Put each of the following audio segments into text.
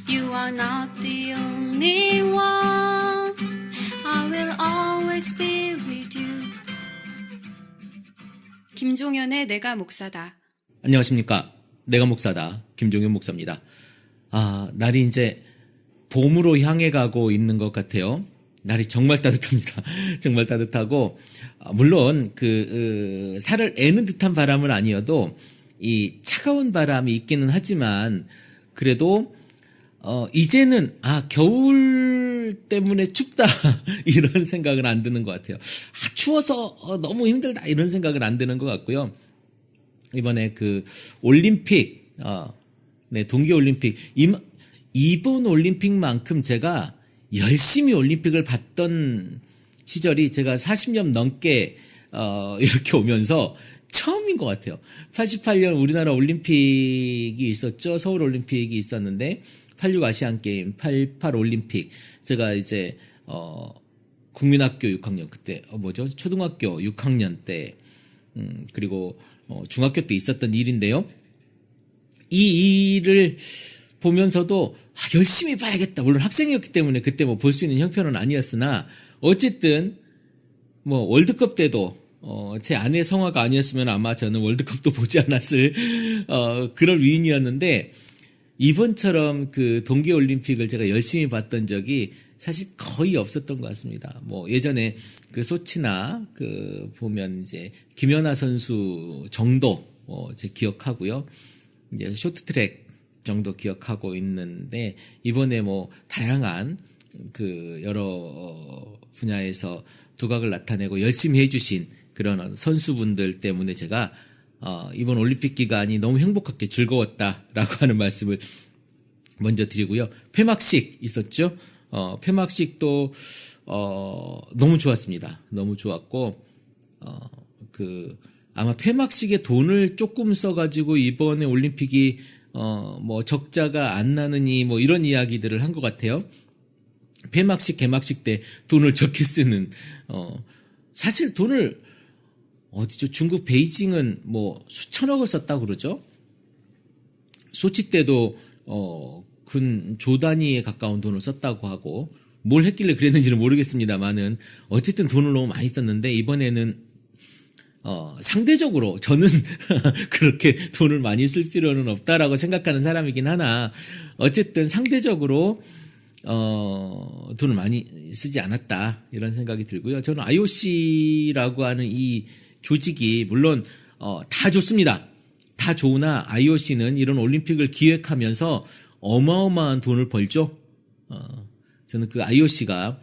You are not the only one. I will always be with you. 김종현의 내가 목사다. 안녕하십니까. 내가 목사다. 김종현 목사입니다. 날이 이제 봄으로 향해 가고 있는 것 같아요. 날이 정말 따뜻합니다. 정말 따뜻하고, 물론 살을 애는 듯한 바람은 아니어도 이 차가운 바람이 있기는 하지만 그래도 이제는 겨울 때문에 춥다 이런 생각은 안 드는 것 같아요. 추워서 너무 힘들다 이런 생각은 안 드는 것 같고요. 이번에 올림픽, 동계올림픽, 이번 올림픽만큼 제가 열심히 올림픽을 봤던 시절이 제가 40년 넘게 이렇게 오면서 처음인 것 같아요. 88년 우리나라 올림픽이 있었죠. 서울 올림픽이 있었는데 86 아시안 게임, 88 올림픽. 제가 이제 국민학교 6학년 그때 초등학교 6학년 때 그리고 중학교 때 있었던 일인데요. 이 일을 보면서도 열심히 봐야겠다. 물론 학생이었기 때문에 그때 볼 수 있는 형편은 아니었으나 어쨌든 월드컵 때도 제 아내 성화가 아니었으면 아마 저는 월드컵도 보지 않았을 그럴 위인이었는데 이번처럼 동계올림픽을 제가 열심히 봤던 적이 사실 거의 없었던 것 같습니다. 예전에 소치나 보면 이제 김연아 선수 정도 제 기억하고요. 이제 쇼트트랙 정도 기억하고 있는데 이번에 다양한 여러 분야에서 두각을 나타내고 열심히 해주신 그런 선수분들 때문에 제가 이번 올림픽 기간이 너무 행복하게 즐거웠다라고 하는 말씀을 먼저 드리고요. 폐막식 있었죠. 폐막식도 너무 좋았습니다. 너무 좋았고 아마 폐막식에 돈을 조금 써가지고 이번에 올림픽이 적자가 안 나느니 이런 이야기들을 한 것 같아요. 폐막식, 개막식 때 돈을 적게 쓰는 사실 돈을 중국 베이징은 수천억을 썼다고 그러죠. 소치 때도 근 조 단위에 가까운 돈을 썼다고 하고 뭘 했길래 그랬는지는 모르겠습니다만은 어쨌든 돈을 너무 많이 썼는데 이번에는 상대적으로 저는 그렇게 돈을 많이 쓸 필요는 없다라고 생각하는 사람이긴 하나 어쨌든 상대적으로 돈을 많이 쓰지 않았다 이런 생각이 들고요. 저는 IOC라고 하는 이 조직이 물론 다 좋습니다. 다 좋으나 IOC는 이런 올림픽을 기획하면서 어마어마한 돈을 벌죠. 저는 IOC가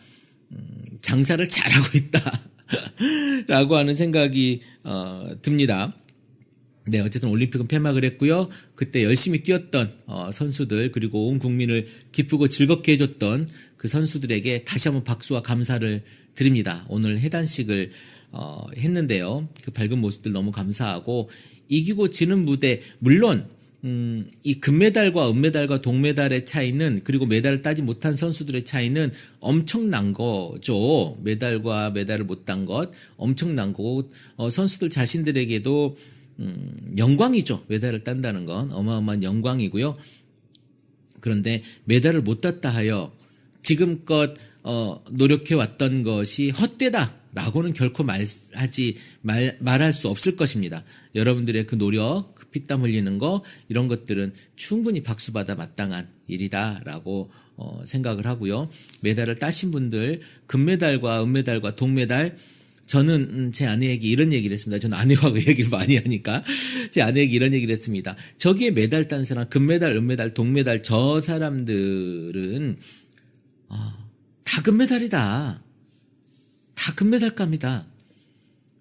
장사를 잘하고 있다 라고 하는 생각이 듭니다. 네, 어쨌든 올림픽은 폐막을 했고요. 그때 열심히 뛰었던 선수들 그리고 온 국민을 기쁘고 즐겁게 해줬던 그 선수들에게 다시 한번 박수와 감사를 드립니다. 오늘 해단식을 했는데요. 그 밝은 모습들 너무 감사하고 이기고 지는 무대 물론 이 금메달과 은메달과 동메달의 차이는 그리고 메달을 따지 못한 선수들의 차이는 엄청난 거죠. 메달과 메달을 못 딴 것 엄청난 거고 선수들 자신들에게도 영광이죠. 메달을 딴다는 건 어마어마한 영광이고요. 그런데 메달을 못 땄다 하여 지금껏 노력해왔던 것이 헛되다라고는 결코 말할 수 없을 것입니다. 여러분들의 그 노력, 그 피땀 흘리는 거 이런 것들은 충분히 박수받아 마땅한 일이다라고 생각을 하고요. 메달을 따신 분들 금메달과 은메달과 동메달 저는 제 아내에게 이런 얘기를 했습니다. 저는 아내와 그 얘기를 많이 하니까 제 아내에게 이런 얘기를 했습니다. 저기에 메달 딴 사람 금메달, 은메달, 동메달 저 사람들은 다 금메달이다. 다 금메달감이다.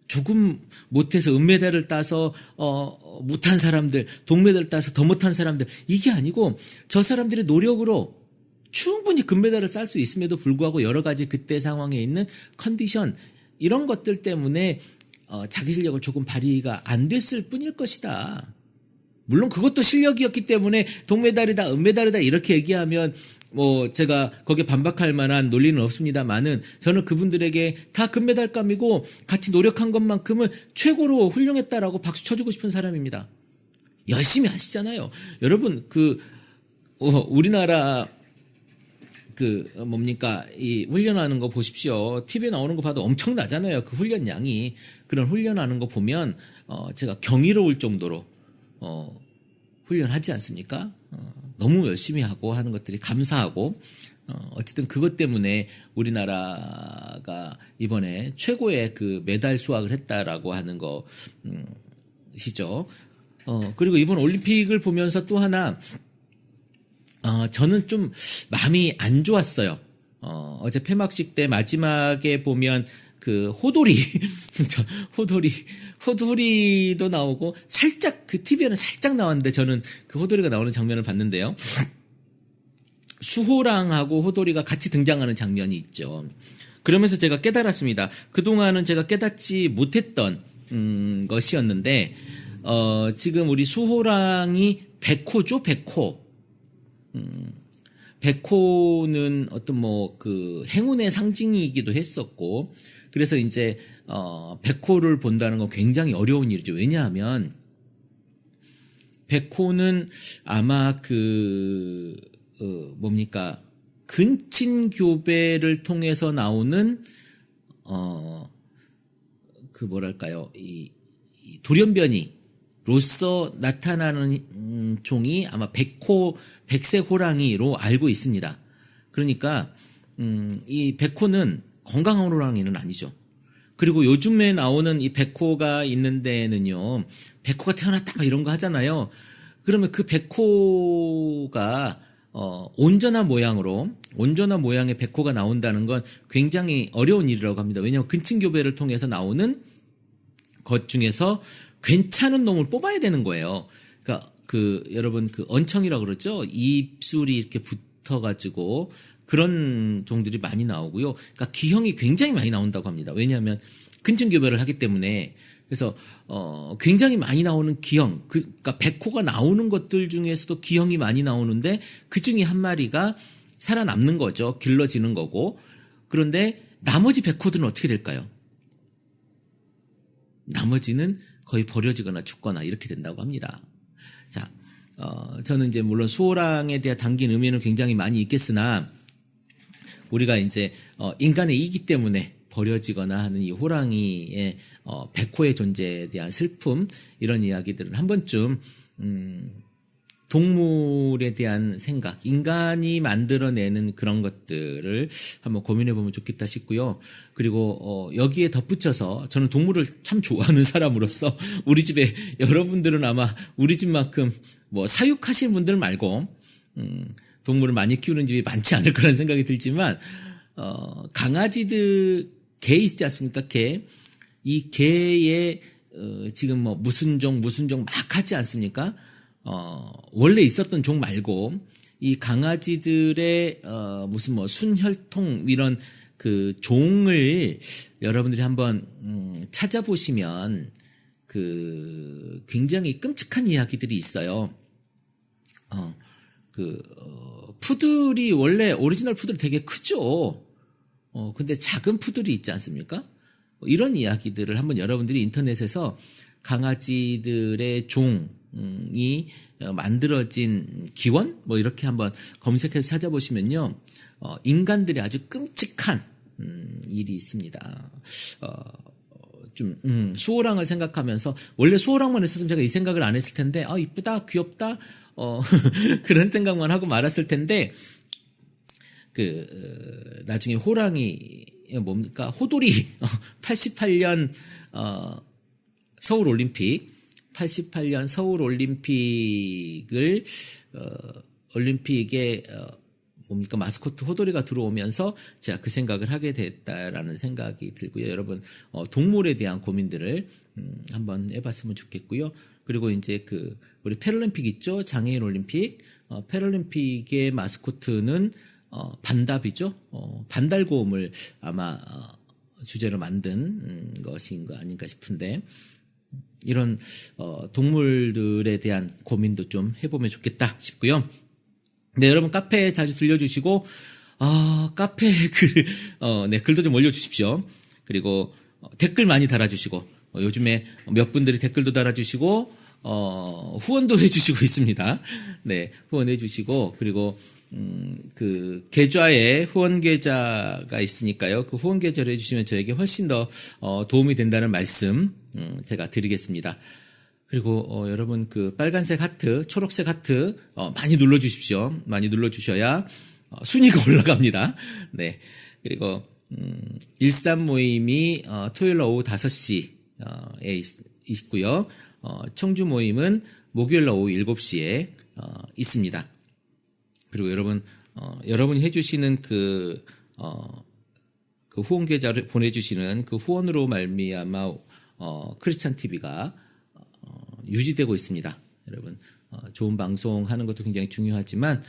조금 못해서 은메달을 따서 못한 사람들, 동메달을 따서 더 못한 사람들 이게 아니고 저 사람들의 노력으로 충분히 금메달을 쌀 수 있음에도 불구하고 여러 가지 그때 상황에 있는 컨디션 이런 것들 때문에 자기 실력을 조금 발휘가 안 됐을 뿐일 것이다. 물론 그것도 실력이었기 때문에 동메달이다, 은메달이다 이렇게 얘기하면 제가 거기에 반박할 만한 논리는 없습니다만은 저는 그분들에게 다 금메달감이고 같이 노력한 것만큼은 최고로 훌륭했다라고 박수 쳐주고 싶은 사람입니다. 열심히 하시잖아요. 여러분 우리나라 뭡니까, 이 훈련하는 거 보십시오. TV에 나오는 거 봐도 엄청나잖아요. 그 훈련량이. 그런 훈련하는 거 보면, 제가 경이로울 정도로, 훈련하지 않습니까? 너무 열심히 하고 하는 것들이 감사하고, 어쨌든 그것 때문에 우리나라가 이번에 최고의 그 메달 수확을 했다라고 하는 것이죠. 그리고 이번 올림픽을 보면서 또 하나, 저는 좀 마음이 안 좋았어요. 어제 폐막식 때 마지막에 보면 그 호돌이도 나오고 살짝 그 TV에는 살짝 나왔는데 저는 그 호돌이가 나오는 장면을 봤는데요. 수호랑하고 호돌이가 같이 등장하는 장면이 있죠. 그러면서 제가 깨달았습니다. 그동안은 제가 깨닫지 못했던 것이었는데 지금 우리 수호랑이 백호죠, 백호. 백호는 어떤 그 행운의 상징이기도 했었고, 그래서 이제 백호를 본다는 건 굉장히 어려운 일이죠. 왜냐하면 백호는 아마 뭡니까, 근친교배를 통해서 나오는 뭐랄까요, 이 돌연변이로서 나타나는 종이 아마 백색 호랑이로 알고 있습니다. 그러니까 이 백호는 건강한 호랑이는 아니죠. 그리고 요즘에 나오는 이 백호가 있는 데는요, 백호가 태어났다 막 이런 거 하잖아요. 그러면 그 백호가 온전한 모양의 백호가 나온다는 건 굉장히 어려운 일이라고 합니다. 왜냐하면 근친교배를 통해서 나오는 것 중에서 괜찮은 놈을 뽑아야 되는 거예요. 그러니까 여러분 언청이라고 그러죠. 입술이 이렇게 붙어가지고 그런 종들이 많이 나오고요. 그러니까 기형이 굉장히 많이 나온다고 합니다. 왜냐하면 근친교배를 하기 때문에. 그래서 굉장히 많이 나오는 기형, 그러니까 백호가 나오는 것들 중에서도 기형이 많이 나오는데 그 중에 한 마리가 살아남는 거죠. 길러지는 거고. 그런데 나머지 백호들은 어떻게 될까요? 나머지는 거의 버려지거나 죽거나 이렇게 된다고 합니다. 자, 저는 이제 물론 수호랑에 대한 담긴 의미는 굉장히 많이 있겠으나 우리가 이제 인간의 이기 때문에 버려지거나 하는 이 호랑이의 백호의 존재에 대한 슬픔, 이런 이야기들은 한 번쯤 동물에 대한 생각, 인간이 만들어내는 그런 것들을 한번 고민해 보면 좋겠다 싶고요. 그리고 여기에 덧붙여서 저는 동물을 참 좋아하는 사람으로서 우리 집에 여러분들은 아마 우리 집만큼 사육하시는 분들 말고 동물을 많이 키우는 집이 많지 않을 거라는 생각이 들지만 강아지들, 개 있지 않습니까? 이 개의 지금 무슨 종 막 하지 않습니까? 원래 있었던 종 말고 이 강아지들의 무슨 순혈통 이런 그 종을 여러분들이 한번 찾아보시면 굉장히 끔찍한 이야기들이 있어요. 푸들이 원래 오리지널 푸들이 되게 크죠. 근데 작은 푸들이 있지 않습니까? 이런 이야기들을 한번 여러분들이 인터넷에서 강아지들의 종이 만들어진 기원? 이렇게 한번 검색해서 찾아보시면요. 인간들이 아주 끔찍한 일이 있습니다. 수호랑을 생각하면서, 원래 수호랑만 있었으면 제가 이 생각을 안 했을 텐데, 이쁘다, 귀엽다, 그런 생각만 하고 말았을 텐데, 나중에 호랑이, 뭡니까? 호돌이, 88년, 서울올림픽을, 올림픽에, 뭡니까? 마스코트 호돌이가 들어오면서 제가 그 생각을 하게 됐다라는 생각이 들고요. 여러분, 동물에 대한 고민들을, 한번 해봤으면 좋겠고요. 그리고 이제 우리 패럴림픽 있죠? 장애인 올림픽. 패럴림픽의 마스코트는, 반답이죠. 반달곰을 아마, 주제로 만든 것인 거 아닌가 싶은데, 이런 동물들에 대한 고민도 좀 해보면 좋겠다 싶고요. 네, 여러분 카페에 자주 들려주시고 카페에 글도 좀 올려주십시오. 그리고 댓글 많이 달아주시고 요즘에 몇 분들이 댓글도 달아주시고 후원도 해주시고 있습니다. 네, 후원해주시고 그리고 그 계좌에 후원 계좌가 있으니까요. 그 후원 계좌를 해주시면 저에게 훨씬 더 도움이 된다는 말씀 제가 드리겠습니다. 그리고 여러분 그 빨간색 하트, 초록색 하트 많이 눌러주십시오. 많이 눌러주셔야 순위가 올라갑니다. 네. 그리고 일산 모임이 토요일 오후 5시에 있고요. 청주 모임은 목요일 오후 7시에 있습니다. 그리고 여러분이 해주시는 그 후원 계좌를 보내주시는 그 후원으로 말미암아 크리스찬 TV가 유지되고 있습니다. 여러분 좋은 방송 하는 것도 굉장히 중요하지만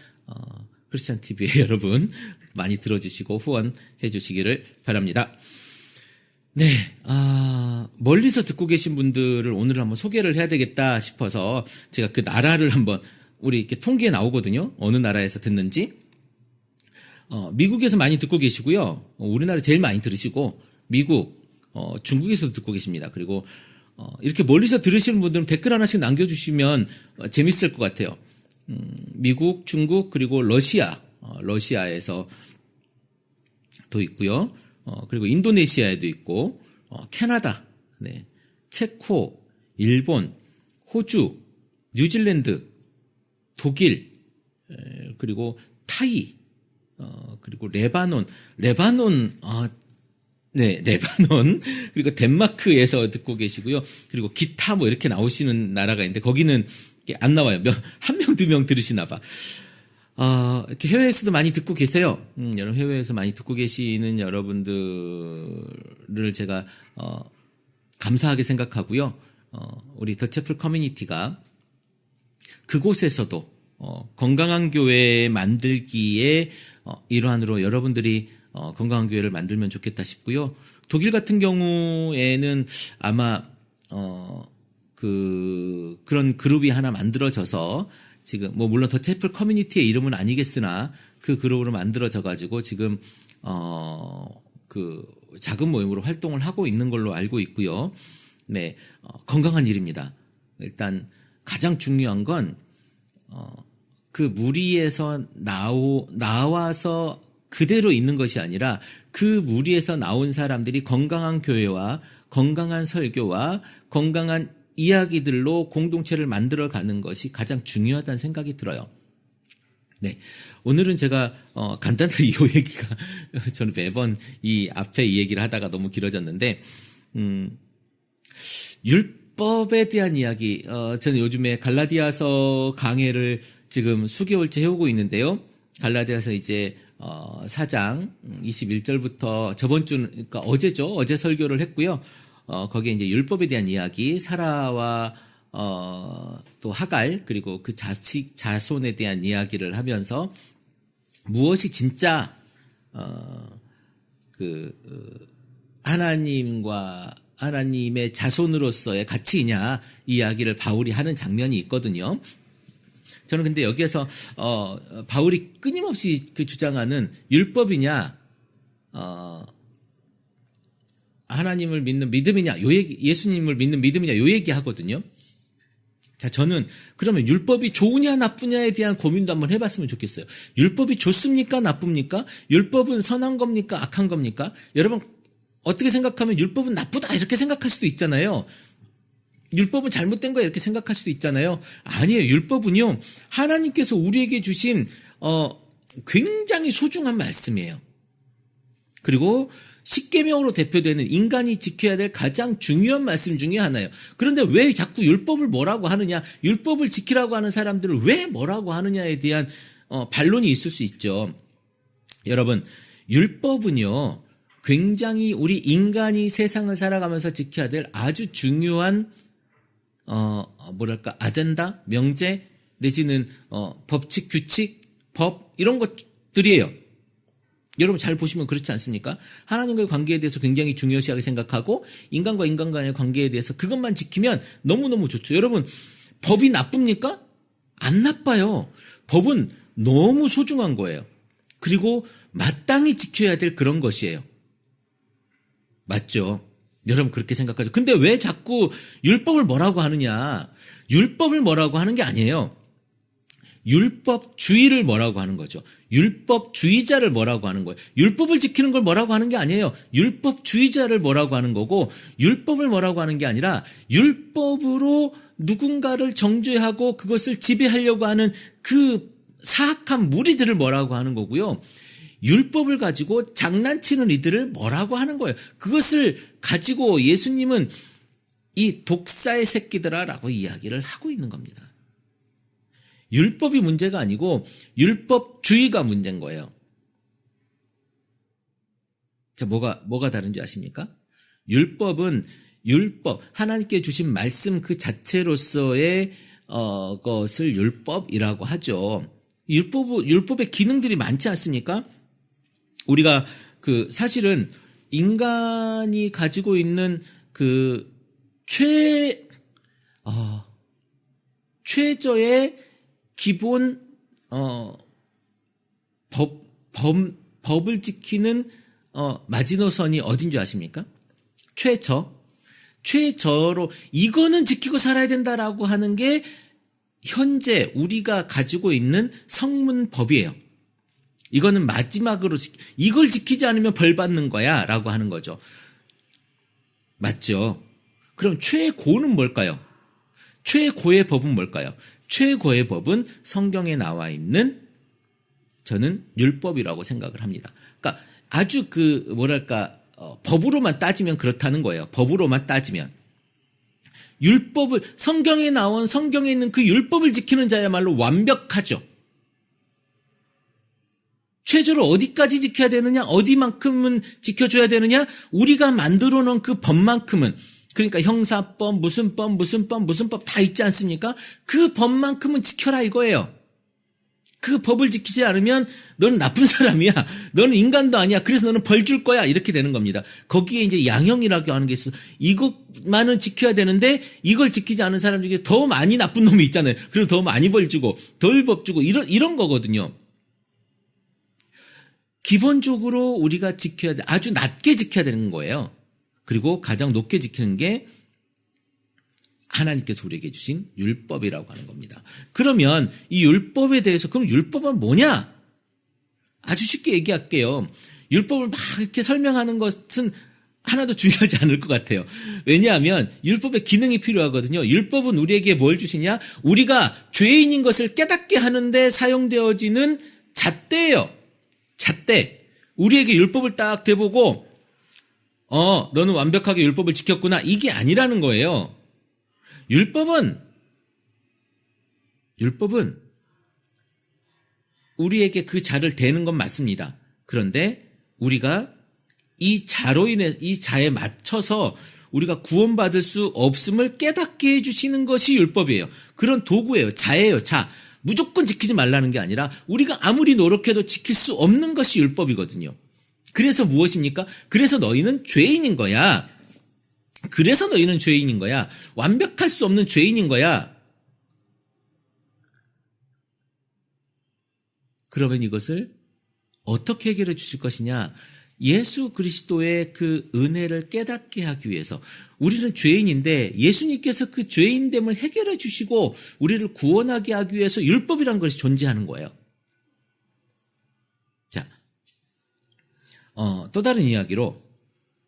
크리스찬 TV에 여러분 많이 들어주시고 후원해 주시기를 바랍니다. 네, 멀리서 듣고 계신 분들을 오늘 한번 소개를 해야 되겠다 싶어서 제가 그 나라를 한번 우리 이렇게 통계에 나오거든요. 어느 나라에서 듣는지. 미국에서 많이 듣고 계시고요. 우리나라 제일 많이 들으시고 미국, 중국에서도 듣고 계십니다. 그리고 이렇게 멀리서 들으시는 분들은 댓글 하나씩 남겨주시면 재밌을 것 같아요. 미국, 중국 그리고 러시아에서 도 있고요. 그리고 인도네시아에도 있고 캐나다, 네, 체코, 일본, 호주, 뉴질랜드, 독일, 그리고 타이, 그리고 레바논, 네, 레바논, 그리고 덴마크에서 듣고 계시고요. 그리고 기타 뭐 이렇게 나오시는 나라가 있는데 거기는 안 나와요. 한 명, 두 명 들으시나 봐. 이렇게 해외에서도 많이 듣고 계세요. 여러분 해외에서 많이 듣고 계시는 여러분들을 제가 감사하게 생각하고요. 우리 더 채플 커뮤니티가 그곳에서도 건강한 교회 만들기에 일환으로 여러분들이 건강한 교회를 만들면 좋겠다 싶고요. 독일 같은 경우에는 아마 그런 그룹이 하나 만들어져서 지금 뭐 물론 더 채플 커뮤니티의 이름은 아니겠으나 그 그룹으로 만들어져 가지고 지금 그 작은 모임으로 활동을 하고 있는 걸로 알고 있고요. 네, 건강한 일입니다. 일단 가장 중요한 건 그 무리에서 나와서 그대로 있는 것이 아니라 그 무리에서 나온 사람들이 건강한 교회와 건강한 설교와 건강한 이야기들로 공동체를 만들어가는 것이 가장 중요하다는 생각이 들어요. 네, 오늘은 제가 간단하게 이 얘기가 저는 매번 이 앞에 이 얘기를 하다가 너무 길어졌는데 율법에 대한 이야기, 저는 요즘에 갈라디아서 강해를 지금 수개월째 해오고 있는데요. 갈라디아서 이제 4장 21절부터 저번 주는 그러니까 어제죠. 어제 설교를 했고요. 거기에 이제 율법에 대한 이야기, 사라와 또 하갈 그리고 그 자손에 대한 이야기를 하면서 무엇이 진짜 하나님의 자손으로서의 가치이냐 이 이야기를 바울이 하는 장면이 있거든요. 저는 근데 여기에서 바울이 끊임없이 그 주장하는 율법이냐 하나님을 믿는 믿음이냐 요 얘기, 예수님을 믿는 믿음이냐 요 얘기 하거든요. 자, 저는 그러면 율법이 좋으냐 나쁘냐에 대한 고민도 한번 해봤으면 좋겠어요. 율법이 좋습니까 나쁩니까? 율법은 선한 겁니까 악한 겁니까? 여러분 어떻게 생각하면 율법은 나쁘다 이렇게 생각할 수도 있잖아요. 율법은 잘못된 거야 이렇게 생각할 수도 있잖아요. 아니에요. 율법은요 하나님께서 우리에게 주신 굉장히 소중한 말씀이에요. 그리고 십계명으로 대표되는 인간이 지켜야 될 가장 중요한 말씀 중에 하나예요. 그런데 왜 자꾸 율법을 뭐라고 하느냐, 율법을 지키라고 하는 사람들을 왜 뭐라고 하느냐에 대한 반론이 있을 수 있죠. 여러분, 율법은요 굉장히 우리 인간이 세상을 살아가면서 지켜야 될 아주 중요한 아젠다, 명제 내지는 법칙, 규칙, 법 이런 것들이에요. 여러분 잘 보시면 그렇지 않습니까? 하나님과의 관계에 대해서 굉장히 중요시하게 생각하고 인간과 인간 간의 관계에 대해서 그것만 지키면 너무너무 좋죠. 여러분 법이 나쁩니까? 안 나빠요. 법은 너무 소중한 거예요. 그리고 마땅히 지켜야 될 그런 것이에요. 맞죠? 여러분 그렇게 생각하죠. 근데 왜 자꾸 율법을 뭐라고 하느냐? 율법을 뭐라고 하는 게 아니에요. 율법주의를 뭐라고 하는 거죠? 율법주의자를 뭐라고 하는 거예요? 율법을 지키는 걸 뭐라고 하는 게 아니에요. 율법주의자를 뭐라고 하는 거고, 율법을 뭐라고 하는 게 아니라 율법으로 누군가를 정죄하고 그것을 지배하려고 하는 그 사악한 무리들을 뭐라고 하는 거고요. 율법을 가지고 장난치는 이들을 뭐라고 하는 거예요. 그것을 가지고 예수님은 이 독사의 새끼들아라고 이야기를 하고 있는 겁니다. 율법이 문제가 아니고 율법주의가 문제인 거예요. 자, 뭐가 다른지 아십니까? 율법은 율법, 하나님께 주신 말씀 그 자체로서의 것을 율법이라고 하죠. 율법의 기능들이 많지 않습니까? 우리가 사실은 인간이 가지고 있는 그 최저의 기본 법을 지키는 마지노선이 어딘 줄 아십니까? 최저로 이거는 지키고 살아야 된다라고 하는 게 현재 우리가 가지고 있는 성문법이에요. 이거는 마지막으로 이걸 지키지 않으면 벌 받는 거야 라고 하는 거죠. 맞죠? 그럼 최고는 뭘까요? 최고의 법은 뭘까요? 최고의 법은 성경에 나와 있는 저는 율법이라고 생각을 합니다. 그러니까 아주 법으로만 따지면 그렇다는 거예요. 법으로만 따지면. 성경에 있는 그 율법을 지키는 자야말로 완벽하죠. 최저로 어디까지 지켜야 되느냐, 어디만큼은 지켜줘야 되느냐, 우리가 만들어 놓은 그 법만큼은, 그러니까 형사법, 무슨 법 다 있지 않습니까? 그 법만큼은 지켜라 이거예요. 그 법을 지키지 않으면 너는 나쁜 사람이야. 너는 인간도 아니야. 그래서 너는 벌 줄 거야. 이렇게 되는 겁니다. 거기에 이제 양형이라고 하는 게 있어. 이것만은 지켜야 되는데 이걸 지키지 않은 사람 중에 더 많이 나쁜 놈이 있잖아요. 그리고 더 많이 벌 주고 덜 법 주고 이런 거거든요. 기본적으로 우리가 지켜야 돼. 아주 낮게 지켜야 되는 거예요. 그리고 가장 높게 지키는 게 하나님께서 우리에게 주신 율법이라고 하는 겁니다. 그러면 이 율법에 대해서 그럼 율법은 뭐냐? 아주 쉽게 얘기할게요. 율법을 막 이렇게 설명하는 것은 하나도 중요하지 않을 것 같아요. 왜냐하면 율법의 기능이 필요하거든요. 율법은 우리에게 뭘 주시냐? 우리가 죄인인 것을 깨닫게 하는데 사용되어지는 잣대예요. 잣대. 우리에게 율법을 딱 대보고 너는 완벽하게 율법을 지켰구나. 이게 아니라는 거예요. 율법은 우리에게 그 자를 대는 건 맞습니다. 그런데 우리가 이 자에 맞춰서 우리가 구원받을 수 없음을 깨닫게 해주시는 것이 율법이에요. 그런 도구예요. 자예요. 자. 무조건 지키지 말라는 게 아니라 우리가 아무리 노력해도 지킬 수 없는 것이 율법이거든요. 그래서 무엇입니까? 그래서 너희는 죄인인 거야. 완벽할 수 없는 죄인인 거야. 그러면 이것을 어떻게 해결해 주실 것이냐? 예수 그리스도의 그 은혜를 깨닫게 하기 위해서 우리는 죄인인데 예수님께서 그 죄인됨을 해결해 주시고 우리를 구원하게 하기 위해서 율법이라는 것이 존재하는 거예요. 자, 또 다른 이야기로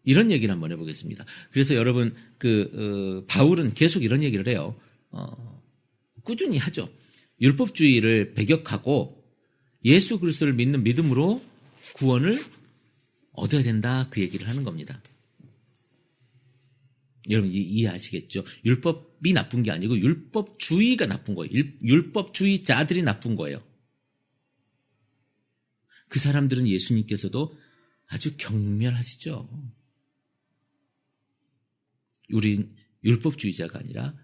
이런 얘기를 한번 해보겠습니다. 그래서 여러분 바울은 계속 이런 얘기를 해요. 꾸준히 하죠. 율법주의를 배격하고 예수 그리스도를 믿는 믿음으로 구원을 얻어야 된다 그 얘기를 하는 겁니다. 여러분 이해하시겠죠? 율법이 나쁜 게 아니고 율법주의가 나쁜 거예요. 율법주의자들이 나쁜 거예요. 그 사람들은 예수님께서도 아주 경멸하시죠. 우린 율법주의자가 아니라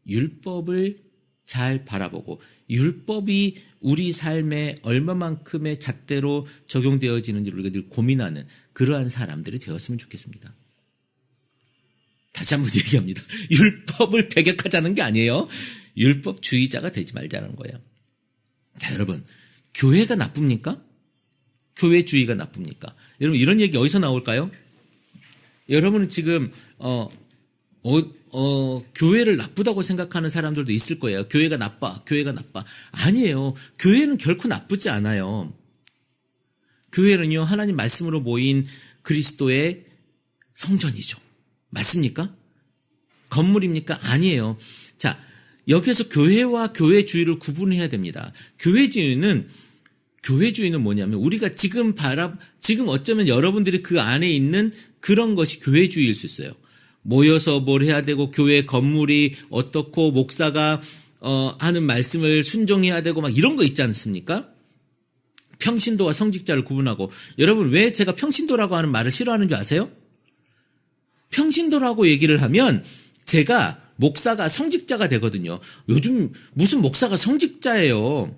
율법을 잘 바라보고 율법이 우리 삶에 얼마만큼의 잣대로 적용되어지는지 우리가 늘 고민하는 그러한 사람들이 되었으면 좋겠습니다. 다시 한번 얘기합니다. 율법을 배격하자는 게 아니에요. 율법주의자가 되지 말자는 거예요. 자, 여러분, 교회가 나쁩니까? 교회주의가 나쁩니까? 여러분, 이런 얘기 어디서 나올까요? 여러분은 지금 교회를 나쁘다고 생각하는 사람들도 있을 거예요. 교회가 나빠, 교회가 나빠. 아니에요. 교회는 결코 나쁘지 않아요. 교회는요, 하나님 말씀으로 모인 그리스도의 성전이죠. 맞습니까? 건물입니까? 아니에요. 자, 여기에서 교회와 교회주의를 구분해야 됩니다. 교회주의는 뭐냐면 우리가 지금 어쩌면 여러분들이 그 안에 있는 그런 것이 교회주의일 수 있어요. 모여서 뭘 해야 되고 교회 건물이 어떻고 목사가 하는 말씀을 순종해야 되고 막 이런 거 있지 않습니까? 평신도와 성직자를 구분하고. 여러분, 왜 제가 평신도라고 하는 말을 싫어하는 줄 아세요? 평신도라고 얘기를 하면 제가 목사가 성직자가 되거든요. 요즘 무슨 목사가 성직자예요.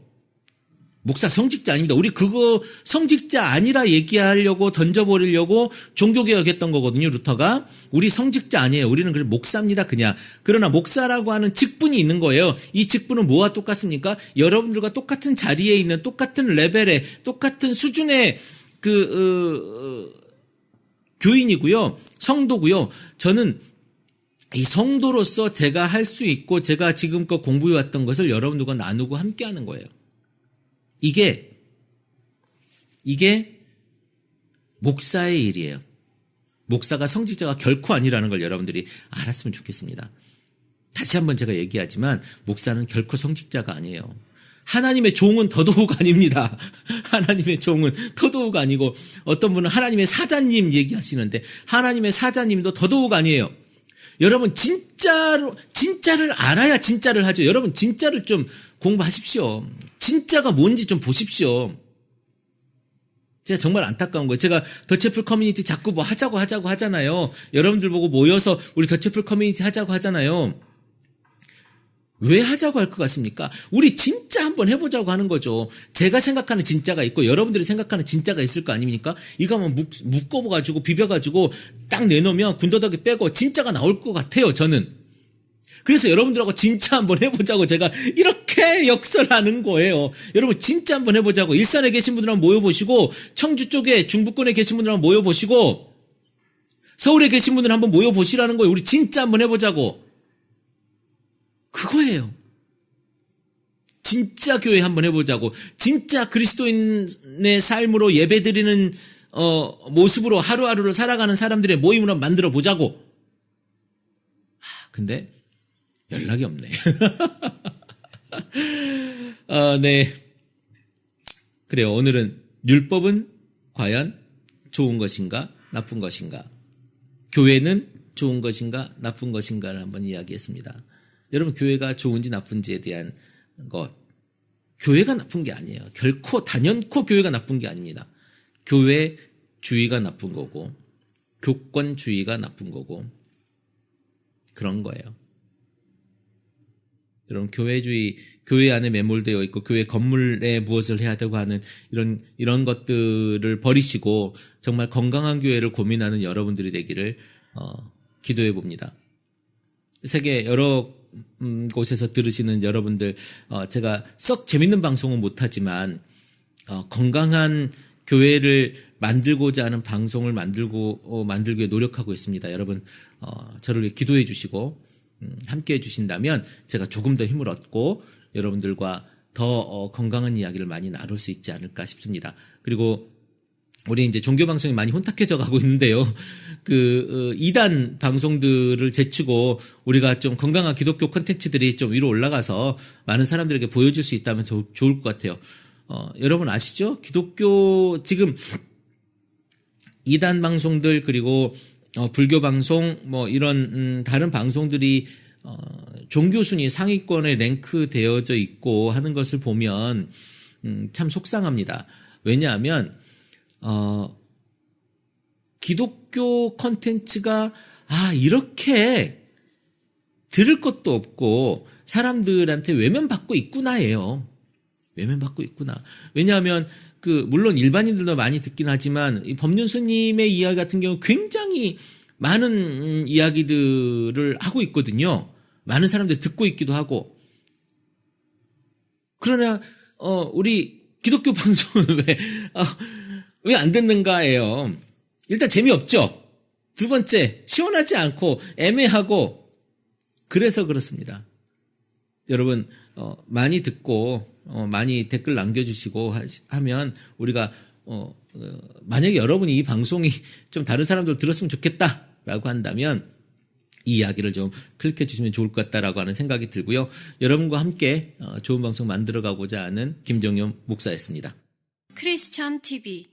목사 성직자 아닙니다. 우리 그거 성직자 아니라 얘기하려고 던져버리려고 종교개혁했던 거거든요. 루터가. 우리 성직자 아니에요. 우리는 그냥 목사입니다. 그냥. 그러나 목사라고 하는 직분이 있는 거예요. 이 직분은 뭐와 똑같습니까? 여러분들과 똑같은 자리에 있는 똑같은 레벨의 똑같은 수준의 교인이고요. 성도고요. 저는 이 성도로서 제가 할 수 있고 제가 지금껏 공부해왔던 것을 여러분들과 나누고 함께하는 거예요. 이게 목사의 일이에요. 목사가 성직자가 결코 아니라는 걸 여러분들이 알았으면 좋겠습니다. 다시 한번 제가 얘기하지만 목사는 결코 성직자가 아니에요. 하나님의 종은 더더욱 아닙니다. 하나님의 종은 더더욱 아니고 어떤 분은 하나님의 사자님 얘기하시는데 하나님의 사자님도 더더욱 아니에요. 여러분 진짜를 알아야 진짜를 하죠. 여러분 진짜를 좀 공부하십시오. 진짜가 뭔지 좀 보십시오. 제가 정말 안타까운 거예요. 제가 더채플 커뮤니티 자꾸 뭐 하자고 하잖아요. 여러분들 보고 모여서 우리 더채플 커뮤니티 하자고 하잖아요. 왜 하자고 할 것 같습니까? 우리 진짜 한번 해보자고 하는 거죠. 제가 생각하는 진짜가 있고 여러분들이 생각하는 진짜가 있을 거 아닙니까? 이거 한번 묶어가지고 비벼가지고 딱 내놓으면 군더더기 빼고 진짜가 나올 것 같아요. 저는. 그래서 여러분들하고 진짜 한번 해보자고 제가 이렇게 역설하는 거예요. 여러분 진짜 한번 해보자고. 일산에 계신 분들 한번 모여보시고 청주 쪽에 중부권에 계신 분들 한번 모여보시고 서울에 계신 분들 한번 모여보시라는 거예요. 우리 진짜 한번 해보자고. 그거예요. 진짜 교회 한번 해보자고. 진짜 그리스도인의 삶으로 예배드리는 모습으로 하루하루를 살아가는 사람들의 모임을 한번 만들어 보자고. 근데 연락이 없네. 네. 그래요. 오늘은 율법은 과연 좋은 것인가 나쁜 것인가, 교회는 좋은 것인가 나쁜 것인가를 한번 이야기했습니다. 여러분, 교회가 좋은지 나쁜지에 대한 것, 교회가 나쁜 게 아니에요. 결코 단연코 교회가 나쁜 게 아닙니다. 교회주의가 나쁜 거고 교권주의가 나쁜 거고 그런 거예요. 여러분, 교회 안에 매몰되어 있고 교회 건물에 무엇을 해야 되고 하는 이런 것들을 버리시고 정말 건강한 교회를 고민하는 여러분들이 되기를 기도해 봅니다. 세계 여러 곳에서 들으시는 여러분들, 제가 썩 재밌는 방송은 못하지만 건강한 교회를 만들고자 하는 방송을 만들기 위해 노력하고 있습니다. 여러분, 저를 위해 기도해 주시고 함께 해 주신다면 제가 조금 더 힘을 얻고 여러분들과 더 건강한 이야기를 많이 나눌 수 있지 않을까 싶습니다. 그리고 우리 이제 종교 방송이 많이 혼탁해져 가고 있는데요. 이단 방송들을 제치고 우리가 좀 건강한 기독교 콘텐츠들이 좀 위로 올라가서 많은 사람들에게 보여줄 수 있다면 좋을 것 같아요. 여러분 아시죠? 기독교 지금 이단 방송들 그리고 불교 방송 뭐 이런 다른 방송들이 종교 순위 상위권에 랭크되어져 있고 하는 것을 보면 참 속상합니다. 왜냐하면 기독교 콘텐츠가 이렇게 들을 것도 없고 사람들한테 외면받고 있구나예요. 외면받고 있구나. 왜냐하면 물론 일반인들도 많이 듣긴 하지만 이 법륜스님의 이야기 같은 경우 굉장히 많은 이야기들을 하고 있거든요. 많은 사람들이 듣고 있기도 하고. 그러나 우리 기독교 방송은 왜 안 듣는가예요. 일단 재미없죠. 두 번째, 시원하지 않고 애매하고 그래서 그렇습니다. 여러분 많이 듣고 많이 댓글 남겨주시고 하면 우리가 만약에 여러분이 이 방송이 좀 다른 사람들 들었으면 좋겠다라고 한다면 이 이야기를 좀 클릭해 주시면 좋을 것 같다라고 하는 생각이 들고요. 여러분과 함께 좋은 방송 만들어가고자 하는 김정용 목사였습니다. 크리스천 TV